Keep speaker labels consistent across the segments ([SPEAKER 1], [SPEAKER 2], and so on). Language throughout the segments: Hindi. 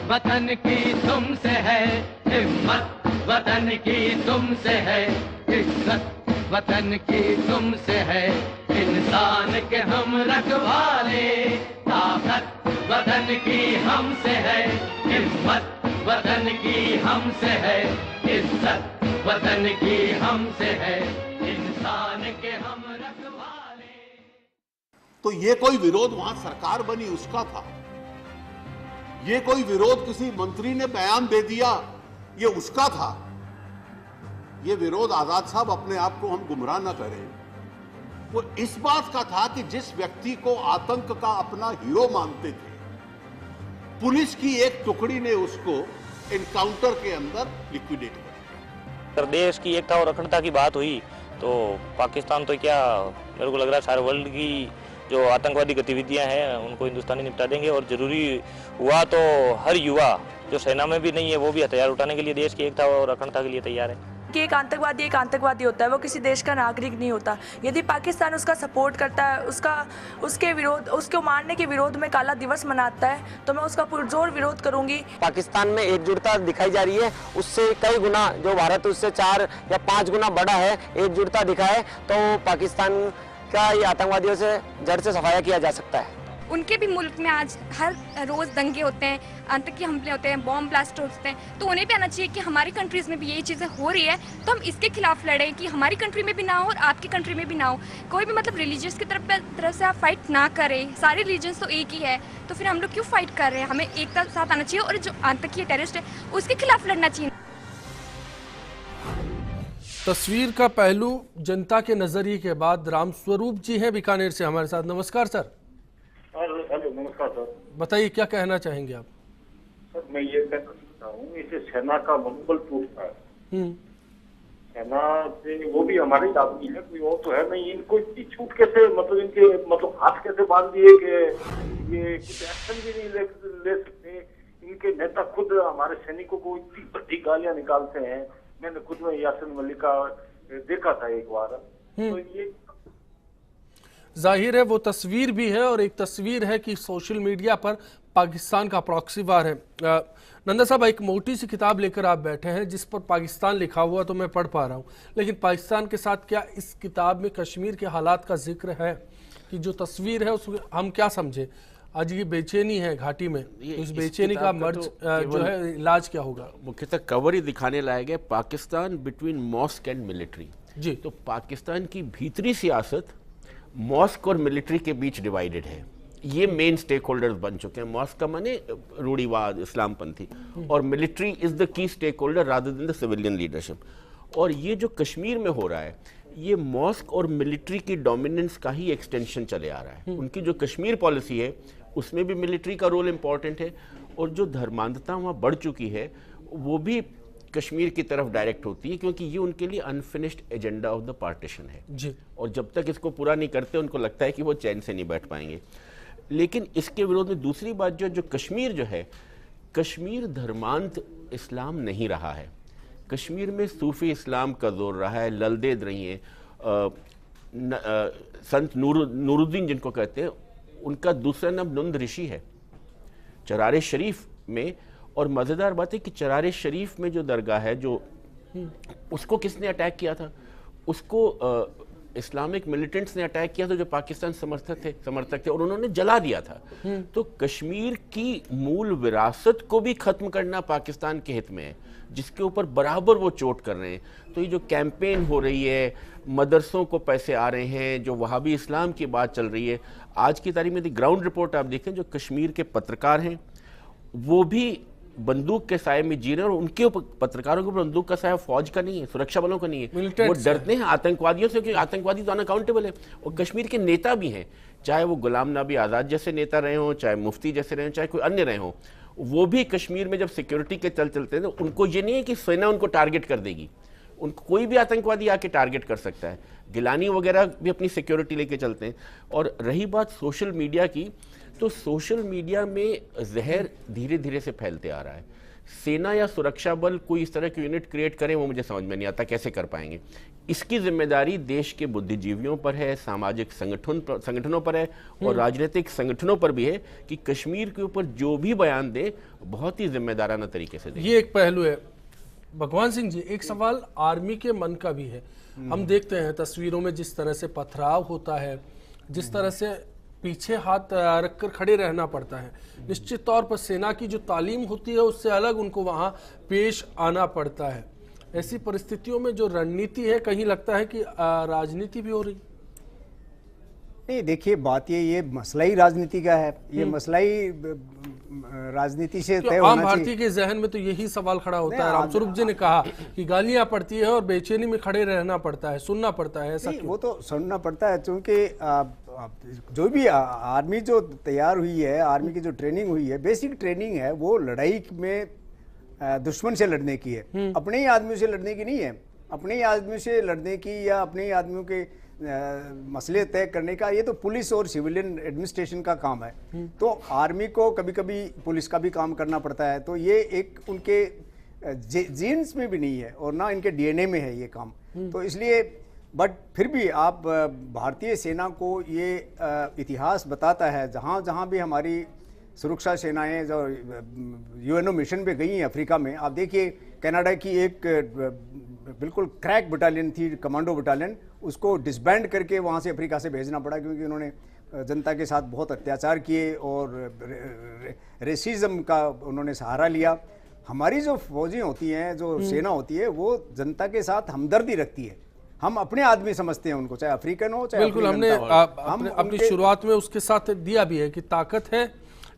[SPEAKER 1] वतन की तुमसे है हिम्मत, वतन की तुमसे है इज्जत, वतन की तुमसे है इंसान के हम रखवाले। ताकत वतन की हमसे है हिम्मत, वतन की हमसे है इज्जत, वतन की हमसे है इंसान के हम रखवाले।
[SPEAKER 2] तो ये कोई विरोध वहां सरकार बनी उसका था, ये कोई विरोध किसी मंत्री ने बयान दे दिया ये उसका था। ये विरोध आजाद साहब अपने आप को हम गुमराह न करें, वो इस बात का था कि जिस व्यक्ति को आतंक का अपना हीरो मानते थे, पुलिस की एक टुकड़ी ने उसको एनकाउंटर के अंदर लिक्विडेट कर दिया।
[SPEAKER 3] देश की एकता और अखंडता की बात हुई तो पाकिस्तान तो क्या, मेरे को लग रहा है सारे वर्ल्ड की जो आतंकवादी गतिविधियां हैं उनको हिंदुस्तानी निपटा देंगे। और जरूरी हुआ तो हर युवा जो सेना में भी नहीं है वो भी हथियार उठाने के लिए देश की एकता और अखंडता के लिए तैयार है।
[SPEAKER 4] कि एक आतंकवादी होता है, वो किसी देश का नागरिक नहीं होता। यदि पाकिस्तान उसका सपोर्ट करता है, उसको मारने के विरोध में काला दिवस मनाता है, तो मैं उसका पुरजोर विरोध करूंगी।
[SPEAKER 5] पाकिस्तान में एकजुटता दिखाई जा रही है, उससे कई गुना जो भारत उससे 4 या 5 गुना बड़ा है, एकजुटता दिखाए तो पाकिस्तान का ये आतंकवादियों से जड़ से सफाया किया जा सकता है।
[SPEAKER 6] उनके भी मुल्क में आज हर रोज़ दंगे होते हैं, आतंकी हमले होते हैं, बॉम्ब ब्लास्ट होते हैं, तो उन्हें भी आना चाहिए कि हमारी कंट्रीज़ में भी यही चीज़ें हो रही है तो हम इसके खिलाफ लड़ें कि हमारी कंट्री में भी ना हो और आपकी कंट्री में भी ना हो। कोई भी मतलब रिलीजियस की तरफ से आप फाइट ना करें, सारे रिलीजन्स तो एक ही है, तो फिर हम लोग क्यों फाइट कर रहे हैं? हमें एकता के साथ आना चाहिए और जो आतंकी टेररिस्ट है उसके खिलाफ लड़ना चाहिए।
[SPEAKER 7] तस्वीर का पहलू जनता के नजरिए के बाद रामस्वरूप जी हैं बीकानेर से हमारे साथ। नमस्कार सर।
[SPEAKER 8] हेलो, नमस्कार सर।
[SPEAKER 7] बताइए क्या कहना चाहेंगे आप?
[SPEAKER 8] सर मैं ये कहना चाहता हूँ, इसे सेना का मनोबल टूटता है। सेना से वो भी हमारे आदमी है, कोई और तो है नहीं। इनको इतनी छूट कैसे, मतलब इनके मतलब हाथ कैसे बांध दिए कि ये कुछ एक्शन भी नहीं ले सकते। इनके नेता खुद हमारे सैनिकों को इतनी बड़ी गालियां निकालते हैं। मैंने खुद में यासिन मलिक का देखा था एक बार। तो ये
[SPEAKER 7] जाहिर है वो तस्वीर भी है और एक तस्वीर है कि सोशल मीडिया पर पाकिस्तान का प्रॉक्सी वार है। नंदा साहब, एक मोटी सी किताब लेकर आप बैठे हैं जिस पर पाकिस्तान लिखा हुआ तो मैं पढ़ पा रहा हूँ, लेकिन पाकिस्तान के साथ क्या इस किताब में कश्मीर के हालात का जिक्र है? कि जो तस्वीर है उसमें हम क्या समझे? आज ये बेचैनी है घाटी में, इस बेचैनी का मर्ज जो है इलाज क्या होगा?
[SPEAKER 9] मुख्यतः कवर ही दिखाने लायक है, Pakistan between mosque and military जी। तो पाकिस्तान की भीतरी सियासत मॉस्क और मिलिट्री के बीच डिवाइडेड है। ये मेन स्टेक होल्डर्स बन चुके हैं। मॉस्क का माने रूढ़िवाद इस्लामपंथी और military is the key stakeholder rather than the civilian leadership. और ये जो कश्मीर में हो रहा है ये मॉस्क और मिलिट्री की डोमिनेंस का ही एक्सटेंशन चले आ रहा है। उनकी जो कश्मीर पॉलिसी है उसमें भी मिलिट्री का रोल इंपॉर्टेंट है और जो धर्मांधता वहाँ बढ़ चुकी है वो भी कश्मीर की तरफ डायरेक्ट होती है, क्योंकि ये उनके लिए unfinished agenda of the partition है जी। और जब तक इसको पूरा नहीं करते उनको लगता है कि वो चैन से नहीं बैठ पाएंगे। लेकिन इसके विरोध में दूसरी बात जो कश्मीर जो है, कश्मीर धर्मांध इस्लाम नहीं रहा है। कश्मीर में सूफी इस्लाम का जोर रहा है, ललदेद रही हैं। संत नूरुद्दीन जिनको कहते हैं उनका दूसरा नाम नुंद ऋषि है चरारे शरीफ में। और मज़ेदार बात है कि चरारे शरीफ में जो दरगाह है जो उसको किसने अटैक किया था? उसको इस्लामिक मिलिटेंट्स ने अटैक किया था जो पाकिस्तान समर्थक थे और उन्होंने जला दिया था। तो कश्मीर की मूल विरासत को भी खत्म करना पाकिस्तान के हित में है, जिसके ऊपर बराबर वो चोट कर रहे हैं। तो ये जो कैंपेन हो रही है, मदरसों को पैसे आ रहे हैं, जो वहाबी इस्लाम की बात चल रही है, आज की तारीख में यदि ग्राउंड रिपोर्ट आप देखें, जो कश्मीर के पत्रकार हैं वो भी बंदूक के साए में जी रहे हैं और उनके ऊपर पत्रकारों के ऊपर बंदूक का साया फौज का नहीं है, सुरक्षा बलों का नहीं है। वो डरते हैं आतंकवादियों से, क्योंकि आतंकवादी तो अनअकाउंटेबल है। और कश्मीर के नेता भी हैं, चाहे वो गुलाम नबी आज़ाद जैसे नेता रहे हों, चाहे मुफ्ती जैसे रहे हों, चाहे कोई अन्य रहे हों, वो भी कश्मीर में जब सिक्योरिटी के चलते हैं तो उनको ये नहीं है कि सेना उनको टारगेट कर देगी, उनको कोई भी आतंकवादी आके टारगेट कर सकता है। गिलानी वगैरह भी अपनी सिक्योरिटी लेके चलते हैं। और रही बात सोशल मीडिया की, तो सोशल मीडिया में जहर धीरे धीरे से फैलते आ रहा है। सेना या सुरक्षा बल कोई इस तरह की यूनिट क्रिएट करें, वो मुझे समझ में नहीं आता कैसे कर पाएंगे। इसकी जिम्मेदारी देश के बुद्धिजीवियों पर है, सामाजिक संगठनों पर है और राजनीतिक संगठनों पर भी है कि कश्मीर के ऊपर जो भी बयान दे बहुत ही जिम्मेदाराना तरीके से दे।
[SPEAKER 7] ये एक पहलू है। भगवान सिंह जी, एक सवाल आर्मी के मन का भी है। हम देखते हैं तस्वीरों में जिस तरह से पथराव होता है, जिस तरह से पीछे हाथ रखकर खड़े रहना पड़ता है, निश्चित तौर पर सेना की जो तालीम होती है उससे अलग उनको वहां पेश आना पड़ता है। ऐसी परिस्थितियों में जो रणनीति है, कहीं लगता है कि राजनीति भी हो रही।
[SPEAKER 10] नहीं, देखिए बात ये मसला ही राजनीति का है। ये मसला ही राजनीति से तय होना
[SPEAKER 7] आम
[SPEAKER 10] चाहिए।
[SPEAKER 7] भारतीय के जहन में तो यही सवाल खड़ा होता है। रामस्वरूप जी ने कहा कि गालियां पड़ती है और बेचैनी में खड़े रहना पड़ता है, सुनना पड़ता है। ऐसा
[SPEAKER 10] वो तो सुनना पड़ता है क्योंकि जो भी आर्मी जो तैयार हुई है, आर्मी की जो ट्रेनिंग हुई है, बेसिक ट्रेनिंग है, वो लड़ाई में दुश्मन से लड़ने की है, अपने ही आदमियों से लड़ने की नहीं है। अपने ही आदमियों से लड़ने की या अपने ही आदमियों के मसले तय करने का ये तो पुलिस और सिविलियन एडमिनिस्ट्रेशन का काम है। तो आर्मी को कभी कभी पुलिस का भी काम करना पड़ता है। तो ये एक उनके जीन्स में भी नहीं है और ना इनके डीएनए में है ये काम। तो इसलिए बट फिर भी आप भारतीय सेना को ये इतिहास बताता है, जहाँ जहाँ भी हमारी सुरक्षा सेनाएं जो यूएनओ मिशन पे गई हैं अफ्रीका में, आप देखिए कनाडा की एक बिल्कुल क्रैक बटालियन थी, कमांडो बटालियन, उसको डिसबैंड करके वहाँ से अफ्रीका से भेजना पड़ा क्योंकि उन्होंने जनता के साथ बहुत अत्याचार किए और रेसिज्म का उन्होंने सहारा लिया। हमारी जो फौजी होती हैं, जो सेना होती है, वो जनता के साथ हमदर्दी रखती है। हम अपने आदमी समझते हैं उनको, चाहे अफ्रीकन हो चाहे
[SPEAKER 7] बिल्कुल। हमने अपनी शुरुआत में उसके साथ दिया भी है कि ताकत है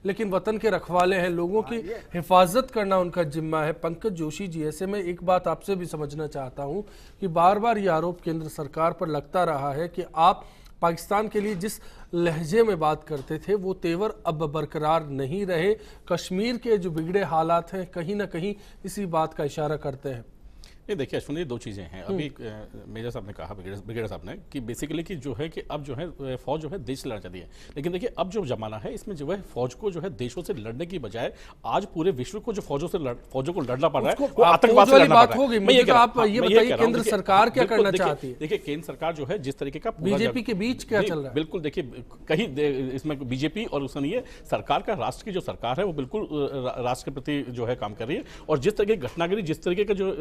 [SPEAKER 7] लेकिन वतन के रखवाले हैं, लोगों की हिफाजत करना उनका जिम्मा है। पंकज जोशी जी, ऐसे में एक बात आपसे भी समझना चाहता हूं कि बार बार ये आरोप केंद्र सरकार पर लगता रहा है कि आप पाकिस्तान के लिए जिस लहजे में बात करते थे वो तेवर अब बरकरार नहीं रहे। कश्मीर के जो बिगड़े हालात हैं कहीं ना कहीं इसी बात का इशारा करते हैं।
[SPEAKER 11] ये देखिए अश्विनी, दो चीज़ें हैं। अभी मेजर साहब ने कहा, ब्रिगेडियर साहब ने, कि बेसिकली कि जो है कि अब जो है फौज जो है देश से लड़ना चाहती है। लेकिन देखिए अब जो जमाना है इसमें जो है फौज को जो है देशों से लड़ने की बजाय आज पूरे विश्व को जो फौजों को लड़ना पड़ रहा है वो आतंकवाद से लड़ना पड़ रहा है। आप ये बताइए केंद्र सरकार क्या करना चाहती है? देखिए केंद्र सरकार जो है जिस तरीके का
[SPEAKER 7] बीजेपी के बीच क्या चल रहा है,
[SPEAKER 11] बिल्कुल देखिए कहीं इसमें बीजेपी और उसमें नहीं है, सरकार का, राष्ट्र की जो सरकार है वो बिल्कुल राष्ट्र के प्रति जो है काम कर रही है। और जिस तरह की घटनागिरी, जिस तरीके का जो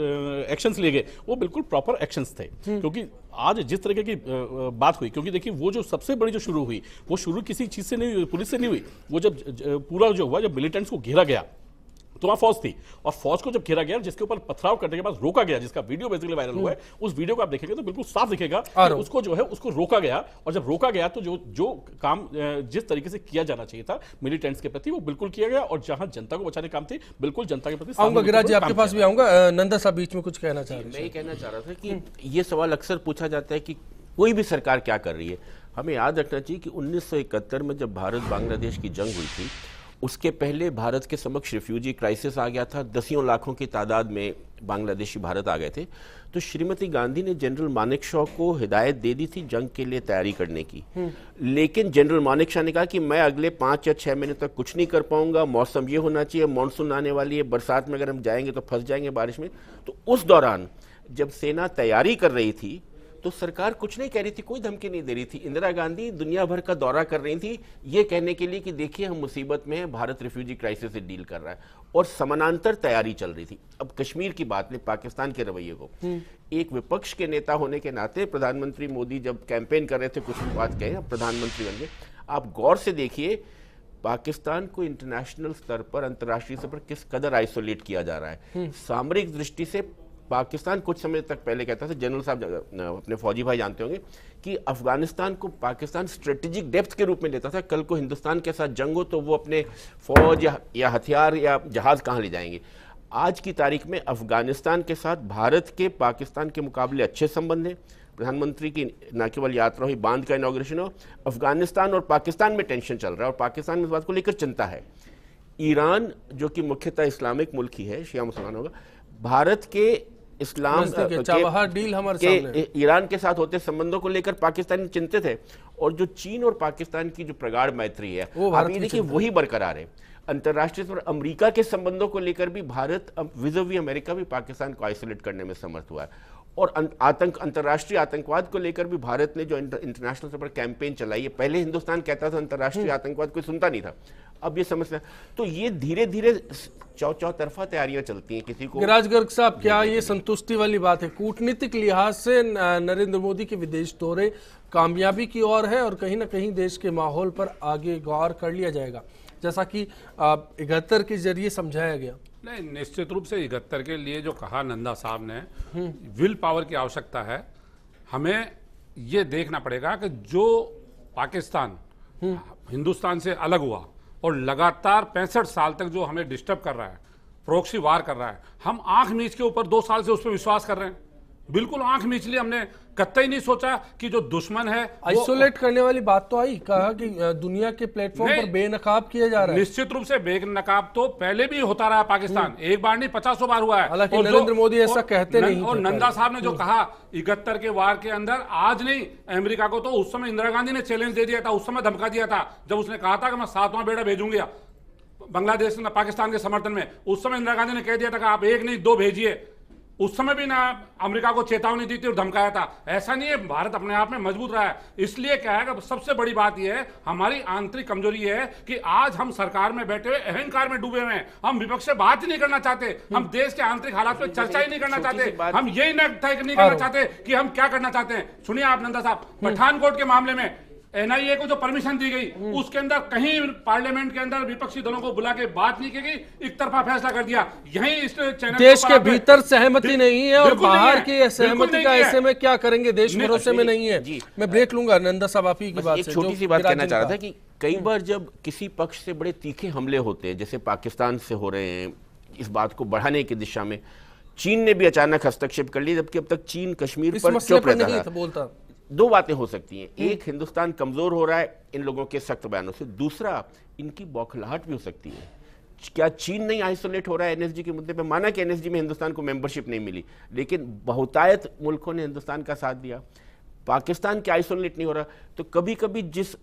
[SPEAKER 11] एक्शंस लिए गए वो बिल्कुल प्रॉपर एक्शंस थे। क्योंकि आज जिस तरीके की बात हुई, क्योंकि देखिए वो जो सबसे बड़ी जो शुरू हुई वो शुरू किसी चीज से नहीं हुई, पुलिस से नहीं हुई। वो जब पूरा जो हुआ, जब मिलिटेंट्स को घेरा गया तो वहां फौज थी और फौज को जब घेरा गया, जिसके ऊपर पथराव करने के बाद रोका गया, जिसका वीडियो बेसिकली वायरल हुआ है, उस वीडियो को आप देखेंगे तो बिल्कुल साफ दिखेगा कि उसको जो है उसको रोका गया। और जब रोका गया तो जो काम जिस तरीके से किया जाना चाहिए था मिलिटेंट्स के प्रति वो बिल्कुल किया गया। और जहां जनता को बचाने काम थे बिल्कुल जनता के प्रति।
[SPEAKER 7] आऊंगा गिराज जी, आपके पास भी आऊंगा। नंदा साहब बीच में कुछ कहना चाह रहे हैं।
[SPEAKER 9] मैं ये कहना चाह रहा था कि ये सवाल अक्सर पूछा जाता है कि कोई भी सरकार क्या कर रही है। हमें याद रखना चाहिए कि 1971 में जब भारत बांग्लादेश की जंग हुई थी, उसके पहले भारत के समक्ष रिफ्यूजी क्राइसिस आ गया था। दसियों लाखों की तादाद में बांग्लादेशी भारत आ गए थे। तो श्रीमती गांधी ने जनरल मानेकशॉ को हिदायत दे दी थी जंग के लिए तैयारी करने की। लेकिन जनरल मानेकशॉ ने कहा कि मैं अगले 5 या 6 महीने तक कुछ नहीं कर पाऊंगा, मौसम ये होना चाहिए, मानसून आने वाली है, बरसात में अगर हम जाएंगे तो फंस जाएंगे बारिश में। तो उस दौरान जब सेना तैयारी कर रही थी तो सरकार कुछ नहीं कह रही थी, कोई धमकी नहीं दे रही थी। इंदिरा गांधी दुनिया भर का दौरा कर रही थी ये कहने के लिए कि देखिए हम मुसीबत में हैं, भारत रिफ्यूजी क्राइसिस से डील कर रहा है, और समानांतर तैयारी चल रही थी। अब कश्मीर की बात ने पाकिस्तान के रवैये को, एक विपक्ष के नेता होने के नाते प्रधानमंत्री मोदी जब कैंपेन कर रहे थे, कुछ भी बात कहे, प्रधानमंत्री बन गए। आप गौर से देखिए पाकिस्तान को इंटरनेशनल स्तर पर, अंतर्राष्ट्रीय स्तर पर किस कदर आइसोलेट किया जा रहा है। सामरिक दृष्टि से पाकिस्तान कुछ समय तक पहले कहता था, जनरल साहब अपने फौजी भाई जानते होंगे, कि अफगानिस्तान को पाकिस्तान स्ट्रेटेजिक डेप्थ के रूप में लेता था। कल को हिंदुस्तान के साथ जंग हो तो वो अपने फौज या हथियार या जहाज कहाँ ले जाएंगे। आज की तारीख में अफगानिस्तान के साथ भारत के पाकिस्तान के मुकाबले अच्छे संबंध हैं। प्रधानमंत्री की न केवल यात्रा हुई, बांध का इनॉग्रेशन हो, अफगानिस्तान और पाकिस्तान में टेंशन चल रहा है और पाकिस्तान में इस बात को लेकर चिंता है। ईरान जो कि मुख्यतः इस्लामिक मुल्क ही है, शिया मुसलमान होगा, भारत के इस्लाम
[SPEAKER 7] डील हमारे
[SPEAKER 9] ईरान के साथ होते संबंधों को लेकर पाकिस्तानी चिंतित है। और जो चीन और पाकिस्तान की जो प्रगाढ़ मैत्री है, आप ये देखिए वही बरकरार है। अंतर्राष्ट्रीय स्तर पर अमेरिका के संबंधों को लेकर भी भारत अब विज़-वी अमेरिका भी पाकिस्तान को आइसोलेट करने में समर्थ हुआ है। और अंतर्राष्ट्रीय आतंकवाद को लेकर भी भारत ने जो इंटरनेशनल स्तर पर कैंपेन चलाई है, पहले हिंदुस्तान कहता था अंतर्राष्ट्रीय आतंकवाद कोई सुनता नहीं था, अब ये समझना, तो ये धीरे धीरे चौतरफा तैयारियां चलती हैं किसी को।
[SPEAKER 7] गिरिराज गर्ग साहब, क्या ये संतुष्टि वाली बात है? कूटनीतिक लिहाज से नरेंद्र मोदी के विदेश दौरे कामयाबी की ओर है और कहीं ना कहीं देश के माहौल पर आगे गौर कर लिया जाएगा, जैसा कि 71 के जरिए समझाया गया?
[SPEAKER 12] नहीं, निश्चित रूप से 71 के लिए जो कहा नंदा साहब ने, विल पावर की आवश्यकता है। हमें ये देखना पड़ेगा कि जो पाकिस्तान हिंदुस्तान से अलग हुआ और लगातार 65 साल तक जो हमें डिस्टर्ब कर रहा है, प्रॉक्सी वार कर रहा है, हम आंख मीच के ऊपर 2 साल से उस पर विश्वास कर रहे हैं। बिल्कुल आंख मीच ली, हमने कतई नहीं सोचा कि जो दुश्मन है
[SPEAKER 7] आइसोलेट करने वाली बात तो आई, कहा कि दुनिया के प्लेटफॉर्म पर बेनकाब किया जा रहा है।
[SPEAKER 12] निश्चित रूप से बेनकाब तो पहले भी होता रहा पाकिस्तान, एक बार नहीं 50 बार हुआ है।
[SPEAKER 7] हालांकि नरेंद्र मोदी ऐसा कहते नहीं।
[SPEAKER 12] और नंदा साहब ने जो कहा 71 के वार के अंदर, आज नहीं, अमेरिका को तो उस समय इंदिरा गांधी ने चैलेंज दे दिया था, उस समय धमका दिया था, जब उसने कहा था कि मैं 7वां बेड़ा भेजूंगा बांग्लादेश पाकिस्तान के समर्थन में। उस समय इंदिरा गांधी ने कह दिया था कि आप 1 नहीं 2 भेजिए। उस समय भी ना अमेरिका को चेतावनी दी थी और धमकाया था। ऐसा नहीं है, भारत अपने आप में मजबूत रहा है। इसलिए क्या है कि सबसे बड़ी बात यह है, हमारी आंतरिक कमजोरी है कि आज हम सरकार में बैठे हुए अहंकार में डूबे हुए हैं। हम विपक्ष से बात ही नहीं करना चाहते, हम देश के आंतरिक हालात पर चर्चा ही नहीं करना चाहते, हम यही तय नहीं करना चाहते कि हम क्या करना चाहते हैं। सुनिए आप नंदा साहब, पठानकोट के मामले में एनआईए को जो परमिशन दी गई, उसके अंदर कहीं पार्लियामेंट के अंदर विपक्षी दलों को बुला के बात नहीं की गई, एक तरफा फैसला कर दिया। यही इस चैनल
[SPEAKER 7] देश के भीतर सहमति नहीं है और बाहर की सहमति का ऐसे में क्या करेंगे, देश भरोसे में नहीं है। मैं ब्रेक लूंगा। नंदा साहब, आप ही की बात से
[SPEAKER 9] छोटी सी बात कहना चाह रहा था कि कई बार जब किसी पक्ष से बड़े तीखे हमले होते हैं, जैसे पाकिस्तान से हो रहे हैं, इस बात को बढ़ाने की दिशा में चीन ने भी अचानक हस्तक्षेप कर लिया, जबकि अब तक चीन कश्मीर पर चुप रहता था। 2 बातें हो सकती हैं, एक, हिंदुस्तान कमजोर हो रहा है इन लोगों के सख्त बयानों से, दूसरा इनकी बौखलाहट भी हो सकती है। क्या चीन नहीं आइसोलेट हो रहा है एनएसजी के मुद्दे पे? माना कि एनएसजी में हिंदुस्तान को मेंबरशिप नहीं मिली, लेकिन बहुतायत मुल्कों ने हिंदुस्तान का साथ दिया। पाकिस्तान क्या आइसोलेट नहीं हो रहा? तो कभी कभी जिस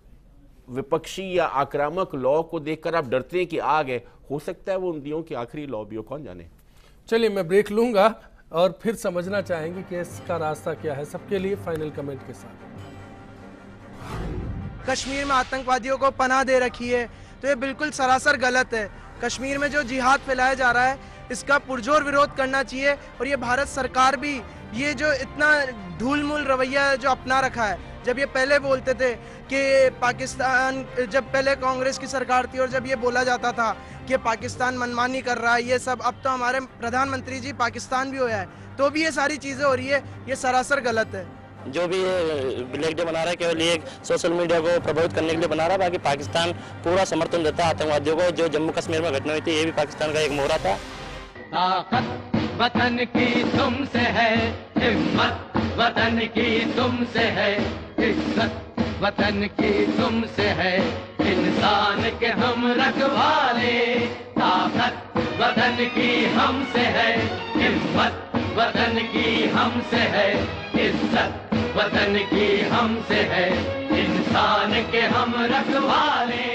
[SPEAKER 9] विपक्षी या आक्रामक लॉ को देखकर आप डरते हैं कि आ गए, हो सकता है वो उन दिनों की आखिरी लॉ भी हो, कौन जाने।
[SPEAKER 7] चलिए, मैं ब्रेक लूंगा और फिर समझना चाहेंगे कि इसका रास्ता क्या है। सबके लिए फाइनल कमेंट के साथ।
[SPEAKER 13] कश्मीर में आतंकवादियों को पनाह दे रखी है, तो ये बिल्कुल सरासर गलत है। कश्मीर में जो जिहाद फैलाया जा रहा है, इसका पुरजोर विरोध करना चाहिए। और ये भारत सरकार भी ये जो इतना धूलमूल रवैया जो अपना रखा है, जब ये पहले बोलते थे कि पाकिस्तान, जब पहले कांग्रेस की सरकार थी और जब ये बोला जाता था कि पाकिस्तान मनमानी कर रहा है, ये सब, अब तो हमारे प्रधानमंत्री जी पाकिस्तान भी हुआ है, तो भी ये सारी चीज़ें हो रही है, ये सरासर गलत है।
[SPEAKER 3] जो भी ब्लैक डे बना रहा है केवल ये सोशल मीडिया को प्रभावित करने के लिए बना रहा है, बाकी पाकिस्तान पूरा समर्थन देता है आतंकवादियों को। जो जम्मू कश्मीर में घटना हुई थी, ये भी पाकिस्तान का एक मोहरा था।
[SPEAKER 1] ताकत वतन की तुमसे है, हिम्मत वतन की तुमसे है, इज्जत वतन की तुमसे है, इंसान के हम रखवाले। ताकत वतन की हमसे है, हिम्मत वतन की हमसे है, इज्जत वतन की हमसे है, इंसान के हम रखवाले।